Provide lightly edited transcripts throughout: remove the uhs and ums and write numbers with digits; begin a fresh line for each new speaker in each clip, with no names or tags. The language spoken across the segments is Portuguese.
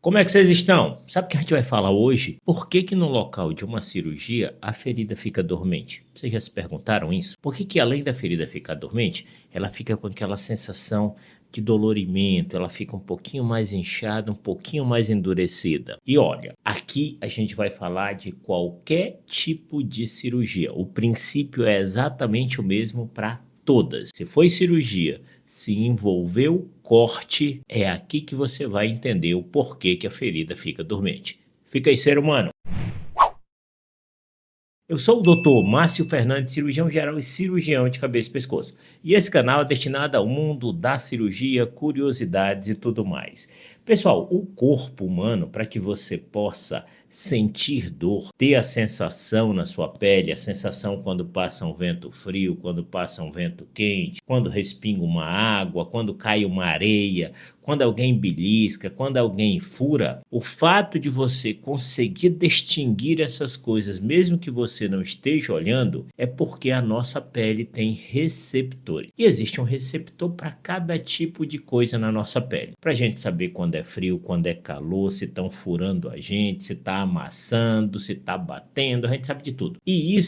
Como é que vocês estão? Sabe o que a gente vai falar hoje? Por que no local de uma cirurgia a ferida fica dormente? Vocês já se perguntaram isso? Por que além da ferida ficar dormente, ela fica com aquela sensação de dolorimento, ela fica um pouquinho mais inchada, um pouquinho mais endurecida? E olha, aqui a gente vai falar de qualquer tipo de cirurgia. O princípio é exatamente o mesmo para todas. Se foi cirurgia, se envolveu corte, é aqui que você vai entender o porquê que a ferida fica dormente. Fica aí, ser humano. Eu sou o Dr. Márcio Fernandes, cirurgião geral e cirurgião de cabeça e pescoço. E esse canal é destinado ao mundo da cirurgia, curiosidades e tudo mais. Pessoal, o corpo humano, para que você possa sentir dor, ter a sensação na sua pele, a sensação quando passa um vento frio, quando passa um vento quente, quando respinga uma água, quando cai uma areia, quando alguém belisca, quando alguém fura, o fato de você conseguir distinguir essas coisas, mesmo que você não esteja olhando, é porque a nossa pele tem receptores. E existe um receptor para cada tipo de coisa na nossa pele. Para a gente saber quando é frio, quando é calor, se estão furando a gente, se está amassando, se está batendo, a gente sabe de tudo. E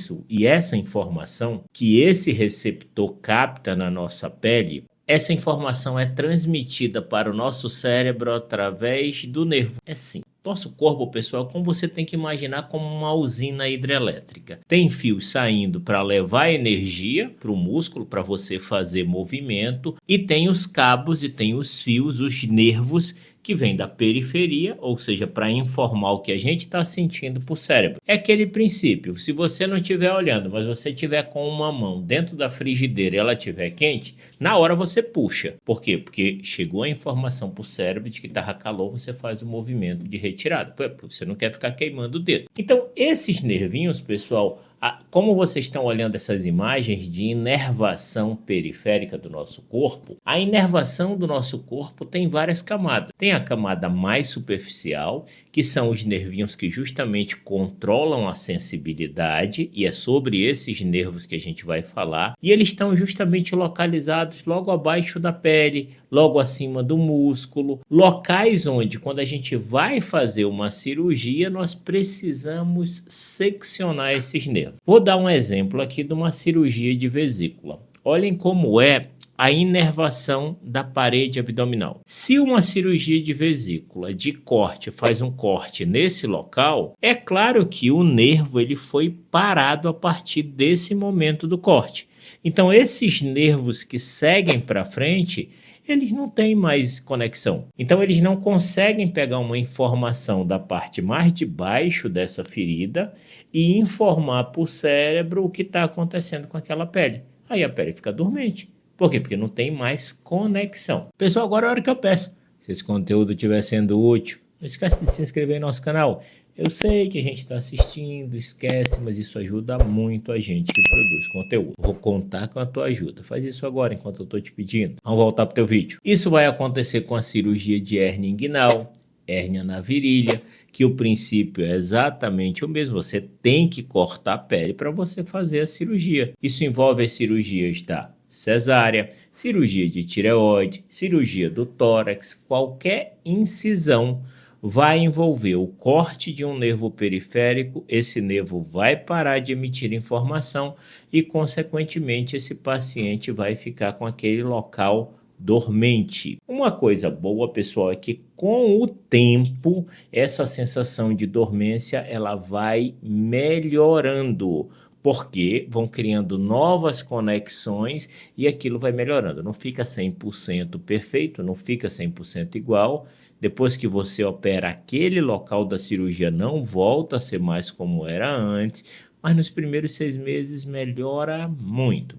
essa informação que esse receptor capta na nossa pele, essa informação é transmitida para o nosso cérebro através do nervo. É sim. Nosso corpo, pessoal, como você tem que imaginar como uma usina hidrelétrica. Tem fios saindo para levar energia para o músculo, para você fazer movimento, e tem os cabos e tem os fios, os nervos, que vêm da periferia, ou seja, para informar o que a gente está sentindo para o cérebro. É aquele princípio, se você não estiver olhando, mas você estiver com uma mão dentro da frigideira e ela estiver quente, na hora você puxa. Por quê? Porque chegou a informação para o cérebro de que estava calor, você faz o movimento de retirada. Você não quer ficar queimando o dedo. Então, esses nervinhos, pessoal, como vocês estão olhando essas imagens de inervação periférica do nosso corpo, a inervação do nosso corpo tem várias camadas. Tem a camada mais superficial, que são os nervinhos que justamente controlam a sensibilidade, e é sobre esses nervos que a gente vai falar, e eles estão justamente localizados logo abaixo da pele, logo acima do músculo, locais onde, quando a gente vai fazer uma cirurgia, nós precisamos seccionar esses nervos. Vou dar um exemplo aqui de uma cirurgia de vesícula. Olhem como é a inervação da parede abdominal. Se uma cirurgia de vesícula de corte faz um corte nesse local, é claro que o nervo ele foi parado a partir desse momento do corte. Então esses nervos que seguem para frente, eles não têm mais conexão. Então eles não conseguem pegar uma informação da parte mais de baixo dessa ferida e informar para o cérebro o que está acontecendo com aquela pele. Aí a pele fica dormente. Por quê? Porque não tem mais conexão. Pessoal, agora é a hora que eu peço. Se esse conteúdo estiver sendo útil, não esquece de se inscrever no nosso canal. Eu sei que a gente está assistindo, esquece, mas isso ajuda muito a gente que produz conteúdo. Vou contar com a tua ajuda. Faz isso agora enquanto eu estou te pedindo. Vamos voltar para o teu vídeo. Isso vai acontecer com a cirurgia de hérnia inguinal, hérnia na virilha, que o princípio é exatamente o mesmo. Você tem que cortar a pele para você fazer a cirurgia. Isso envolve as cirurgias da cesárea, cirurgia de tireoide, cirurgia do tórax. Qualquer incisão vai envolver o corte de um nervo periférico, esse nervo vai parar de emitir informação e, consequentemente, esse paciente vai ficar com aquele local dormente. Uma coisa boa, pessoal, é que com o tempo essa sensação de dormência ela vai melhorando, porque vão criando novas conexões e aquilo vai melhorando. Não fica 100% perfeito, não fica 100% igual. Depois que você opera aquele local da cirurgia, não volta a ser mais como era antes, mas nos primeiros 6 meses melhora muito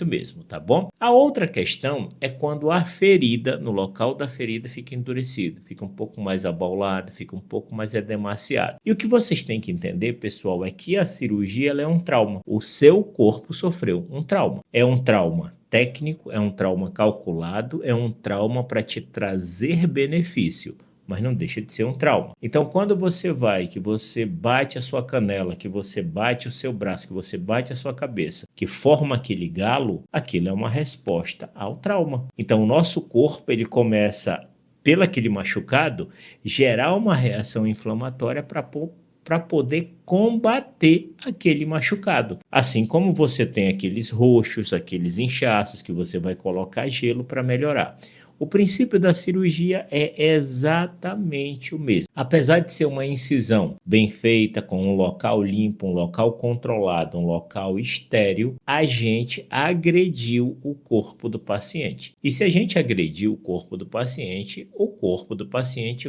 mesmo, tá bom? A outra questão é quando a ferida, no local da ferida, fica endurecida, fica um pouco mais abaulada, fica um pouco mais edemaciada. E o que vocês têm que entender, pessoal, é que a cirurgia ela é um trauma. O seu corpo sofreu um trauma. É um trauma técnico, é um trauma calculado, é um trauma para te trazer benefício, mas não deixa de ser um trauma. Então, quando você vai, que você bate a sua canela, que você bate o seu braço, que você bate a sua cabeça, que forma aquele galo, aquilo é uma resposta ao trauma. Então, o nosso corpo, ele começa pelo aquele machucado, gerar uma reação inflamatória para poder combater aquele machucado. Assim como você tem aqueles roxos, aqueles inchaços que você vai colocar gelo para melhorar. O princípio da cirurgia é exatamente o mesmo. Apesar de ser uma incisão bem feita, com um local limpo, um local controlado, um local estéril, a gente agrediu o corpo do paciente. E se a gente agredir o corpo do paciente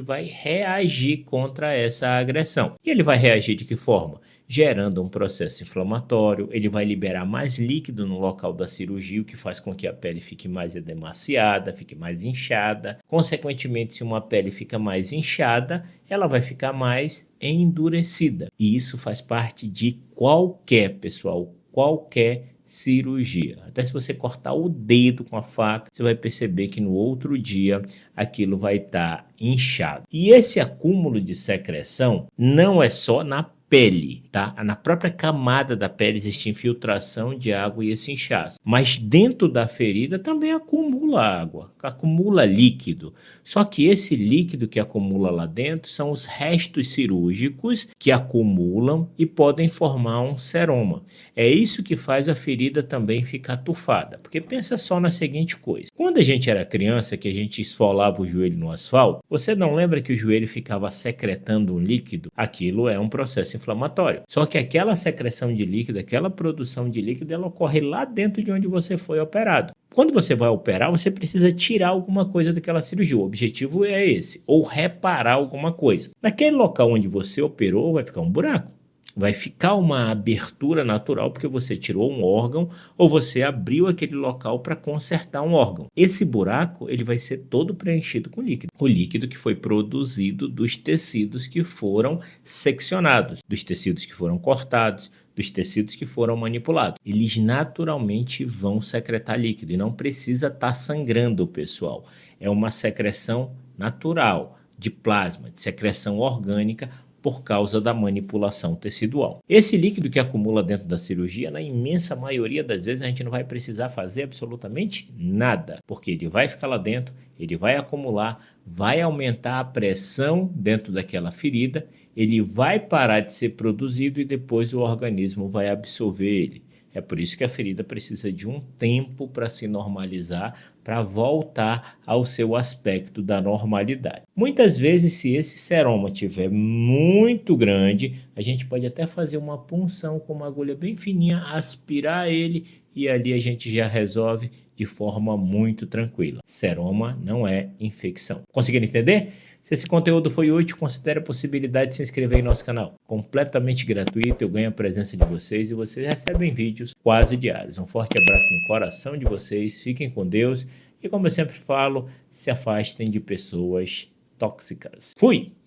vai reagir contra essa agressão. E ele vai reagir de que forma? Gerando um processo inflamatório, ele vai liberar mais líquido no local da cirurgia, o que faz com que a pele fique mais edemaciada, fique mais inchada. Consequentemente, se uma pele fica mais inchada, ela vai ficar mais endurecida. E isso faz parte de qualquer, pessoal, qualquer cirurgia. Até se você cortar o dedo com a faca, você vai perceber que no outro dia aquilo vai estar inchado. E esse acúmulo de secreção não é só na pele, tá? Na própria camada da pele existe infiltração de água e esse inchaço. Mas dentro da ferida também acumula água, acumula líquido. Só que esse líquido que acumula lá dentro são os restos cirúrgicos que acumulam e podem formar um seroma. É isso que faz a ferida também ficar tufada. Porque pensa só na seguinte coisa. Quando a gente era criança, que a gente esfolava o joelho no asfalto, você não lembra que o joelho ficava secretando um líquido? Aquilo é um processo inflamatório. Só que aquela secreção de líquido, aquela produção de líquido, ela ocorre lá dentro de onde você foi operado. Quando você vai operar, você precisa tirar alguma coisa daquela cirurgia. O objetivo é esse, ou reparar alguma coisa. Naquele local onde você operou, vai ficar um buraco. Vai ficar uma abertura natural porque você tirou um órgão ou você abriu aquele local para consertar um órgão. Esse buraco ele vai ser todo preenchido com líquido. O líquido que foi produzido dos tecidos que foram seccionados, dos tecidos que foram cortados, dos tecidos que foram manipulados. Eles naturalmente vão secretar líquido e não precisa estar sangrando, pessoal. É uma secreção natural de plasma, de secreção orgânica, por causa da manipulação tecidual. Esse líquido que acumula dentro da cirurgia, na imensa maioria das vezes, a gente não vai precisar fazer absolutamente nada, porque ele vai ficar lá dentro, ele vai acumular, vai aumentar a pressão dentro daquela ferida, ele vai parar de ser produzido e depois o organismo vai absorver ele. É por isso que a ferida precisa de um tempo para se normalizar, para voltar ao seu aspecto da normalidade. Muitas vezes, se esse seroma estiver muito grande, a gente pode até fazer uma punção com uma agulha bem fininha, aspirar ele e ali a gente já resolve de forma muito tranquila. Seroma não é infecção. Conseguiram entender? Se esse conteúdo foi útil, considere a possibilidade de se inscrever em nosso canal. Completamente gratuito, eu ganho a presença de vocês e vocês recebem vídeos quase diários. Um forte abraço no coração de vocês, fiquem com Deus e, como eu sempre falo, se afastem de pessoas tóxicas. Fui!